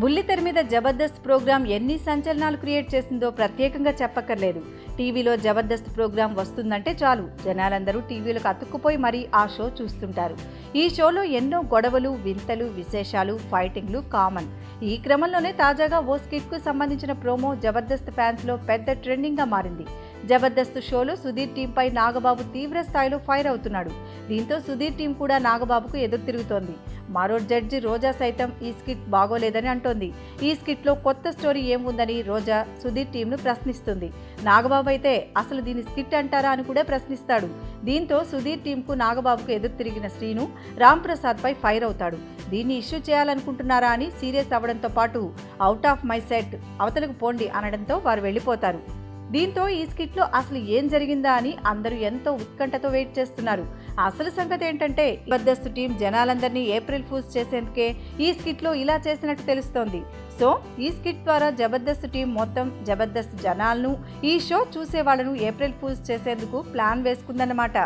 బుల్లితెర మీద జబర్దస్త్ ప్రోగ్రాం ఎన్ని సంచలనాలు క్రియేట్ చేసిందో ప్రత్యేకంగా చెప్పక్కర్లేదు. టీవీలో జబర్దస్త్ ప్రోగ్రాం వస్తుందంటే చాలు జనాలందరూ టీవీలకు అతుక్కుపోయి మరీ ఆ షో చూస్తుంటారు. ఈ షోలో ఎన్నో గొడవలు, వింతలు, విశేషాలు, ఫైటింగ్లు కామన్. ఈ క్రమంలోనే తాజాగా ఓ స్కిట్కు సంబంధించిన ప్రోమో జబర్దస్త్ ఫ్యాన్స్లో పెద్ద ట్రెండింగ్గా మారింది. జబర్దస్త్ షోలో సుధీర్ టీంపై నాగబాబు తీవ్ర స్థాయిలో ఫైర్ అవుతున్నాడు. దీంతో సుధీర్ టీం కూడా నాగబాబుకు ఎదురు తిరుగుతోంది. మరో జడ్జి రోజా సైతం ఈ స్కిట్ బాగోలేదని అంటోంది. ఈ స్కిట్లో కొత్త స్టోరీ ఏముందని రోజా సుధీర్ టీంను ప్రశ్నిస్తుంది. నాగబాబు అయితే అసలు దీని స్కిట్ అంటారా అని కూడా ప్రశ్నిస్తాడు. దీంతో సుధీర్ టీంకు నాగబాబుకు ఎదురు తిరిగిన శ్రీను రామ్ ప్రసాద్పై ఫైర్ అవుతాడు. దీన్ని ఇష్యూ చేయాలనుకుంటున్నారా అని సీరియస్ అవ్వడంతో పాటు అవుట్ ఆఫ్ మై సెట్, అవతలకు పోండి అనడంతో వారు వెళ్ళిపోతారు. దీంతో ఈ స్కిట్లో అసలు ఏం జరిగిందా అని అందరూ ఎంతో ఉత్కంఠతో వెయిట్ చేస్తున్నారు. అసలు సంగతి ఏంటంటే జబర్దస్త్ టీం జనాలందరినీ ఏప్రిల్ ఫూల్స్ చేసేందుకే ఈ స్కిట్లో ఇలా చేసినట్టు తెలుస్తోంది. సో ఈ స్కిట్ ద్వారా జబర్దస్త్ టీం మొత్తం జబర్దస్త్ జనాలను, ఈ షో చూసే వాళ్ళను ఏప్రిల్ ఫూల్స్ చేసేందుకు ప్లాన్ వేసుకుందన్నమాట.